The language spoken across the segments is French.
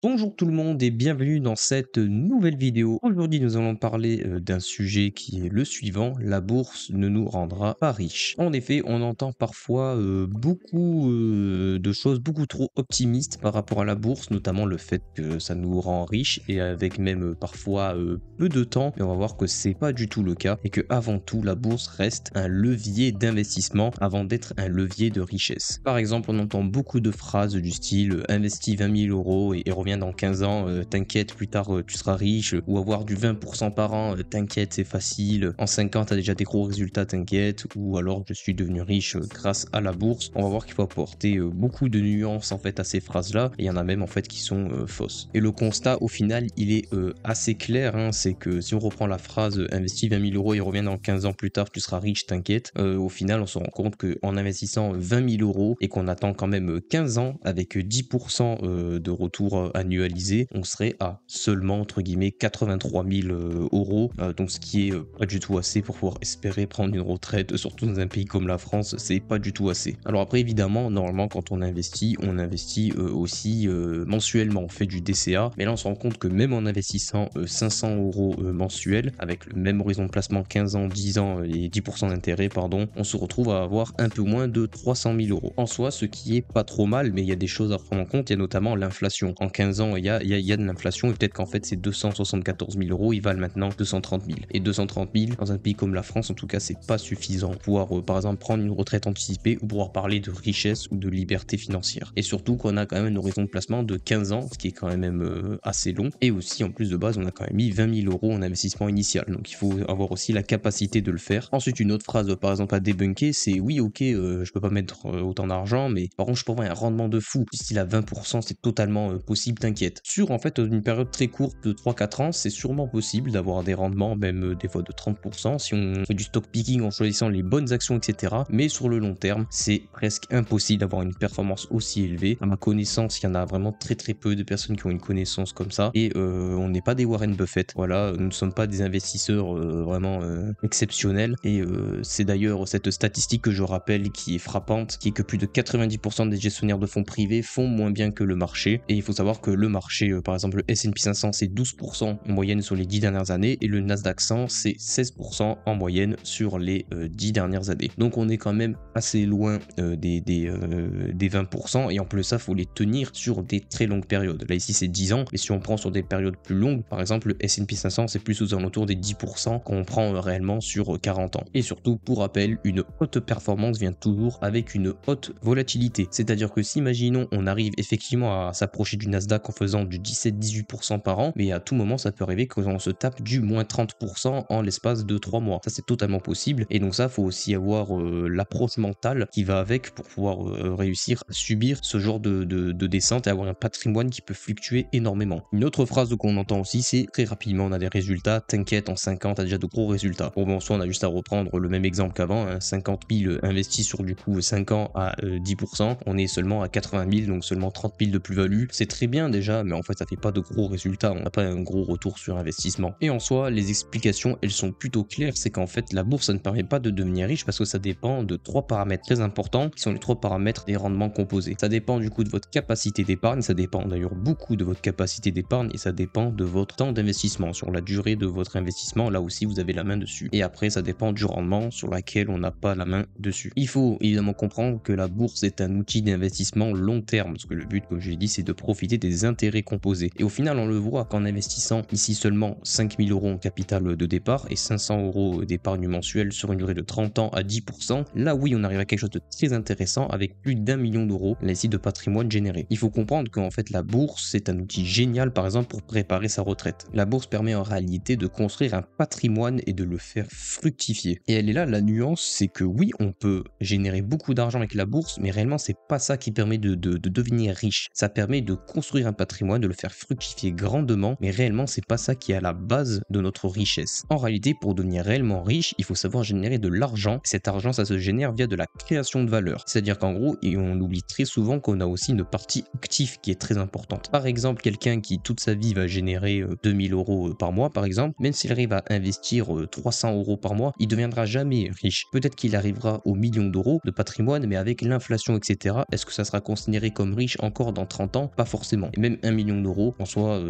Bonjour tout le monde et bienvenue dans cette nouvelle vidéo. Aujourd'hui, nous allons parler d'un sujet qui est le suivant: la bourse ne nous rendra pas riches. En effet, on entend parfois beaucoup de choses beaucoup trop optimistes par rapport à la bourse, notamment le fait que ça nous rend riches et avec même parfois peu de temps. Mais on va voir que c'est pas du tout le cas et que avant tout, la bourse reste un levier d'investissement avant d'être un levier de richesse. Par exemple, on entend beaucoup de phrases du style investis 20 000 euros et reviens dans 15 ans, t'inquiète, plus tard tu seras riche, ou avoir du 20% par an, t'inquiète, c'est facile, en 5 ans t'as déjà des gros résultats, t'inquiète, ou alors je suis devenu riche grâce à la bourse. On va voir qu'il faut apporter beaucoup de nuances en fait à ces phrases-là, et il y en a même en fait qui sont fausses. Et le constat au final, il est assez clair, hein, c'est que si on reprend la phrase investis 20 000 euros et reviens dans 15 ans plus tard, tu seras riche, t'inquiète, au final on se rend compte qu'en investissant 20 000 euros et qu'on attend quand même 15 ans avec 10% de retour annualisé, on serait à seulement entre guillemets 83 000 euros, donc ce qui est pas du tout assez pour pouvoir espérer prendre une retraite, surtout dans un pays comme la France, c'est pas du tout assez. Alors après évidemment, normalement quand on investit aussi mensuellement, on fait du DCA, mais là on se rend compte que même en investissant 500 euros mensuels, avec le même horizon de placement 15 ans, 10 ans et 10% d'intérêt, pardon, on se retrouve à avoir un peu moins de 300 000 euros. En soi, ce qui est pas trop mal, mais il y a des choses à prendre en compte, il y a notamment l'inflation. En 15 ans, il y a de l'inflation et peut-être qu'en fait ces 274 000 euros, ils valent maintenant 230 000. Et 230 000, dans un pays comme la France, en tout cas, c'est pas suffisant pour pouvoir, par exemple, prendre une retraite anticipée ou pouvoir parler de richesse ou de liberté financière. Et surtout qu'on a quand même un horizon de placement de 15 ans, ce qui est quand même assez long. Et aussi, en plus de base, on a quand même mis 20 000 euros en investissement initial. Donc il faut avoir aussi la capacité de le faire. Ensuite, une autre phrase, par exemple, à débunker, c'est oui, ok, je peux pas mettre autant d'argent, mais par contre, je peux avoir un rendement de fou. Style à 20%, c'est totalement possible, t'inquiète. Sur en fait une période très courte de 3-4 ans, c'est sûrement possible d'avoir des rendements, même des fois de 30%, si on fait du stock picking en choisissant les bonnes actions, etc. Mais sur le long terme, c'est presque impossible d'avoir une performance aussi élevée. À ma connaissance, il y en a vraiment très peu de personnes qui ont une connaissance comme ça. Et on n'est pas des Warren Buffett. Voilà, nous ne sommes pas des investisseurs vraiment exceptionnels. Et c'est d'ailleurs cette statistique que je rappelle qui est frappante, qui est que plus de 90% des gestionnaires de fonds privés font moins bien que le marché. Et il faut savoir que le marché, par exemple le S&P 500, c'est 12% en moyenne sur les 10 dernières années, et le Nasdaq 100, c'est 16% en moyenne sur les 10 dernières années. Donc on est quand même assez loin des 20%, et en plus de ça, il faut les tenir sur des très longues périodes. Là ici c'est 10 ans, et si on prend sur des périodes plus longues, par exemple le S&P 500, c'est plus aux alentours des 10% qu'on prend réellement sur 40 ans. Et surtout, pour rappel, une haute performance vient toujours avec une haute volatilité. C'est-à-dire que si, imaginons, on arrive effectivement à s'approcher du Nasdaq en faisant du 17-18% par an, mais à tout moment, ça peut arriver qu'on se tape du moins 30% en l'espace de 3 mois. Ça, c'est totalement possible. Et donc ça, faut aussi avoir l'approche mentale qui va avec pour pouvoir réussir à subir ce genre de descente et avoir un patrimoine qui peut fluctuer énormément. Une autre phrase qu'on entend aussi, c'est très rapidement, on a des résultats. T'inquiète, en 5 ans, t'as déjà de gros résultats. Bon, en soi, on a juste à reprendre le même exemple qu'avant, hein, 50 000 investis sur du coup 5 ans à 10%, on est seulement à 80 000, donc seulement 30 000 de plus-value. C'est très bien déjà, mais en fait ça fait pas de gros résultats, on n'a pas un gros retour sur investissement. Et en soi, les explications, elles sont plutôt claires, c'est qu'en fait la bourse, ça ne permet pas de devenir riche parce que ça dépend de 3 paramètres très importants, qui sont les 3 paramètres des rendements composés. Ça dépend du coup de votre capacité d'épargne, ça dépend d'ailleurs beaucoup de votre capacité d'épargne, et ça dépend de votre temps d'investissement, sur la durée de votre investissement, là aussi vous avez la main dessus. Et après, ça dépend du rendement sur laquelle on n'a pas la main dessus. Il faut évidemment comprendre que la bourse est un outil d'investissement long terme, parce que le but, comme je l'ai dit, c'est de profiter des intérêts composés. Et au final, on le voit qu'en investissant ici seulement 5 000 euros en capital de départ et 500 euros d'épargne mensuelle sur une durée de 30 ans à 10%, là oui, on arrive à quelque chose de très intéressant avec plus d'1 million d'euros là ici de patrimoine généré. Il faut comprendre qu'en fait la bourse, c'est un outil génial par exemple pour préparer sa retraite. La bourse permet en réalité de construire un patrimoine et de le faire fructifier. Et elle est là la nuance, c'est que oui, on peut générer beaucoup d'argent avec la bourse, mais réellement c'est pas ça qui permet de devenir riche. Ça permet de construire un patrimoine, de le faire fructifier grandement, mais réellement c'est pas ça qui est à la base de notre richesse. En réalité, pour devenir réellement riche, il faut savoir générer de l'argent. Cet argent, ça se génère via de la création de valeur. C'est-à-dire qu'en gros, et on oublie très souvent qu'on a aussi une partie active qui est très importante. Par exemple, quelqu'un qui toute sa vie va générer 2000 euros par mois, par exemple, même s'il arrive à investir 300 euros par mois, il deviendra jamais riche. Peut-être qu'il arrivera aux millions d'euros de patrimoine, mais avec l'inflation, etc., est-ce que ça sera considéré comme riche encore dans 30 ans? Pas forcément. mois. Et même 1 million d'euros, en soi,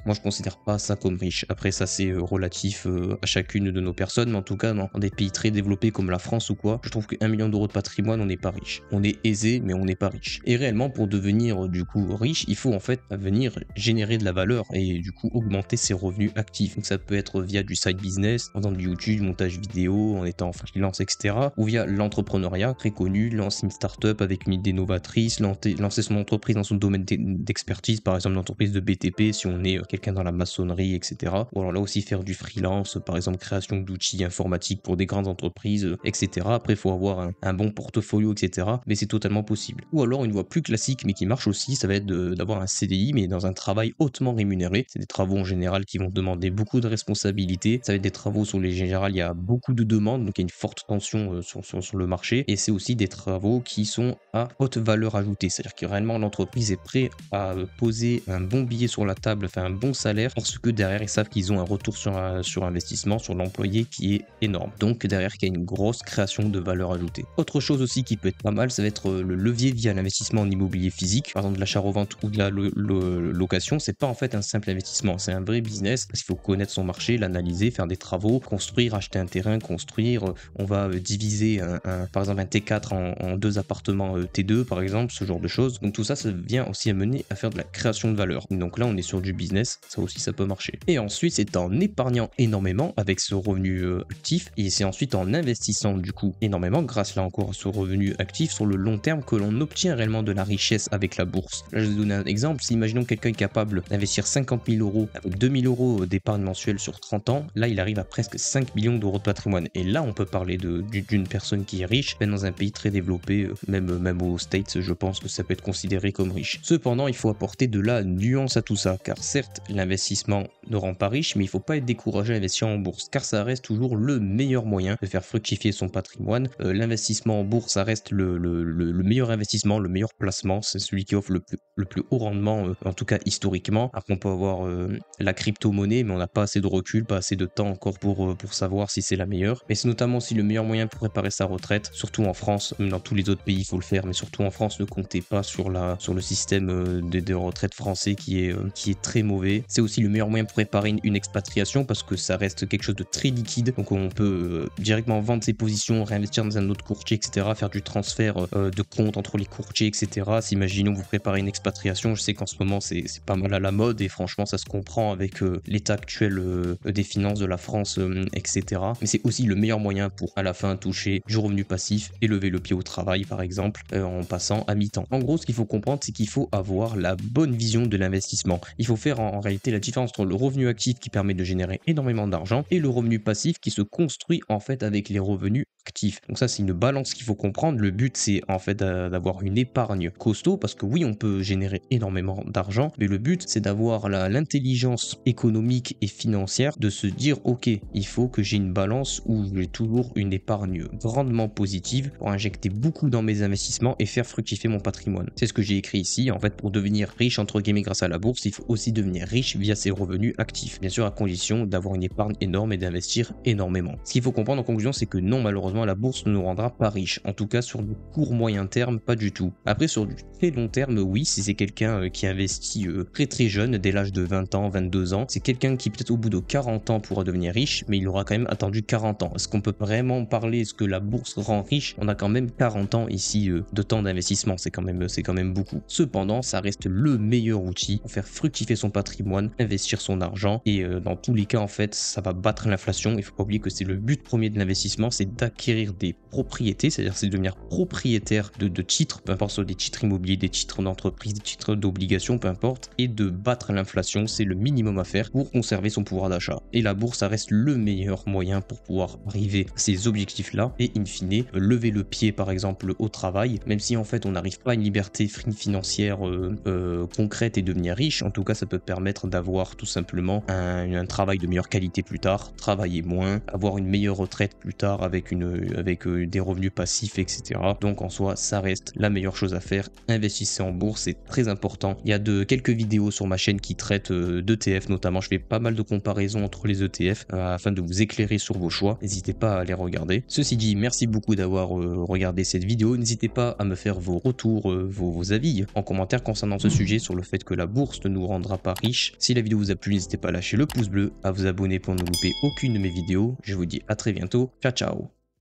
moi je considère pas ça comme riche. Après ça c'est relatif à chacune de nos personnes, mais en tout cas dans des pays très développés comme la France ou quoi, je trouve que 1 million d'euros de patrimoine, on n'est pas riche. On est aisé, mais on n'est pas riche. Et réellement, pour devenir du coup riche, il faut en fait venir générer de la valeur et du coup augmenter ses revenus actifs. Donc ça peut être via du side business, en faisant du YouTube, du montage vidéo, en étant freelance, etc. Ou via l'entrepreneuriat, très connu, lancer une start-up avec une idée novatrice, lancer son entreprise dans son domaine d'expertise, par exemple l'entreprise de BTP si on est quelqu'un dans la maçonnerie, etc. Ou alors là aussi faire du freelance, par exemple création d'outils informatiques pour des grandes entreprises, etc. Après il faut avoir un bon portfolio, etc. Mais c'est totalement possible. Ou alors une voie plus classique mais qui marche aussi, ça va être d'avoir un CDI mais dans un travail hautement rémunéré. C'est des travaux en général qui vont demander beaucoup de responsabilités. Ça va être des travaux sur les général, il y a beaucoup de demandes, donc il y a une forte tension sur le marché. Et c'est aussi des travaux qui sont à haute valeur ajoutée. C'est-à-dire que réellement l'entreprise est prête à poser un bon billet sur la table, faire un bon salaire, parce que derrière ils savent qu'ils ont un retour sur investissement, sur l'employé qui est énorme. Donc derrière il y a une grosse création de valeur ajoutée. Autre chose aussi qui peut être pas mal, ça va être le levier via l'investissement en immobilier physique, par exemple de l'achat-revente ou de la location. C'est pas en fait un simple investissement, c'est un vrai business parce qu'il faut connaître son marché, l'analyser, faire des travaux, construire, acheter un terrain, construire. On va diviser par exemple un T4 en deux appartements T2 par exemple, ce genre de choses. Donc tout ça, ça vient aussi amener à faire de la création de valeur. Donc là on est sur du business, ça aussi ça peut marcher. Et ensuite c'est en épargnant énormément avec ce revenu actif, et c'est ensuite en investissant du coup énormément grâce là encore à ce revenu actif sur le long terme que l'on obtient réellement de la richesse avec la bourse. Là je vais vous donner un exemple, si imaginons quelqu'un est capable d'investir 50 000 euros avec 2 000 euros d'épargne mensuelle sur 30 ans, là il arrive à presque 5 millions d'euros de patrimoine. Et là on peut parler d'une personne qui est riche, même dans un pays très développé, même aux States, je pense que ça peut être considéré comme riche. Cependant, il faut apporter de la nuance à tout ça, car certes, l'investissement ne rend pas riche, mais il ne faut pas être découragé à investir en bourse, car ça reste toujours le meilleur moyen de faire fructifier son patrimoine. L'investissement en bourse, ça reste le meilleur investissement, le meilleur placement, c'est celui qui offre le plus haut rendement, en tout cas historiquement. Après, on peut avoir la crypto-monnaie, mais on n'a pas assez de recul, pas assez de temps encore pour savoir si c'est la meilleure. Mais c'est notamment aussi le meilleur moyen pour préparer sa retraite, surtout en France. Même dans tous les autres pays, il faut le faire, mais surtout en France, ne comptez pas sur le système de retraite français qui est très mauvais. C'est aussi le meilleur moyen pour préparer une expatriation parce que ça reste quelque chose de très liquide. Donc on peut directement vendre ses positions, réinvestir dans un autre courtier, etc. Faire du transfert de compte entre les courtiers, etc. Si imaginons que vous préparez une expatriation, je sais qu'en ce moment c'est pas mal à la mode et franchement ça se comprend avec l'état actuel des finances de la France, etc. Mais c'est aussi le meilleur moyen pour à la fin toucher du revenu passif et lever le pied au travail par exemple en passant à mi-temps. En gros ce qu'il faut comprendre c'est qu'il faut avoir la bonne vision de l'investissement. Il faut faire en réalité la différence entre le revenu actif qui permet de générer énormément d'argent et le revenu passif qui se construit en fait avec les revenus actifs. Donc ça c'est une balance qu'il faut comprendre. Le but c'est en fait d'avoir une épargne costaud parce que oui on peut générer énormément d'argent, mais le but c'est d'avoir l'intelligence économique et financière de se dire ok il faut que j'ai une balance où j'ai toujours une épargne grandement positive pour injecter beaucoup dans mes investissements et faire fructifier mon patrimoine. C'est ce que j'ai écrit ici. En fait pour devenir riche entre guillemets grâce à la bourse, il faut aussi devenir riche via ses revenus actifs. Bien sûr à condition d'avoir une épargne énorme et d'investir énormément. Ce qu'il faut comprendre en conclusion c'est que non malheureusement la bourse ne nous rendra pas riche. En tout cas sur le court moyen terme pas du tout. Après sur du très long terme oui, si c'est quelqu'un qui investit très jeune, dès l'âge de 20 ans, 22 ans, c'est quelqu'un qui peut-être au bout de 40 ans pourra devenir riche, mais il aura quand même attendu 40 ans. Est-ce qu'on peut vraiment parler, est-ce que la bourse rend riche? On a quand même 40 ans ici de temps d'investissement, c'est quand même beaucoup. Cependant, ça reste le meilleur outil pour faire fructifier son patrimoine, investir son argent, et dans tous les cas en fait, ça va battre l'inflation. Il faut pas oublier que c'est le but premier de l'investissement, c'est d'acquérir des propriétés, c'est-à-dire c'est de devenir propriétaire de titres, peu importe soit des titres immobiliers, des titres d'entreprise, des titres d'obligations, peu importe, et de battre l'inflation, c'est le minimum à faire pour conserver son pouvoir d'achat. Et la bourse, ça reste le meilleur moyen pour pouvoir arriver à ces objectifs-là et in fine, lever le pied par exemple au travail, même si en fait on n'arrive pas à une liberté financière concrète et devenir riche, en tout cas ça peut permettre d'avoir tout simplement un travail de meilleure qualité plus tard, travailler moins, avoir une meilleure retraite plus tard avec une avec des revenus passifs, etc. Donc en soi, ça reste la meilleure chose à faire. Investissez en bourse, c'est très important. Il y a quelques vidéos sur ma chaîne qui traitent d'ETF notamment. Je fais pas mal de comparaisons entre les ETF afin de vous éclairer sur vos choix. N'hésitez pas à les regarder. Ceci dit, merci beaucoup d'avoir regardé cette vidéo. N'hésitez pas à me faire vos retours, vos avis en commentaire concernant ce sujet sur le fait que la bourse ne nous rendra pas riches. Si la vidéo vous a plu, n'hésitez pas à lâcher le pouce bleu, à vous abonner pour ne louper aucune de mes vidéos. Je vous dis à très bientôt. Ciao ciao.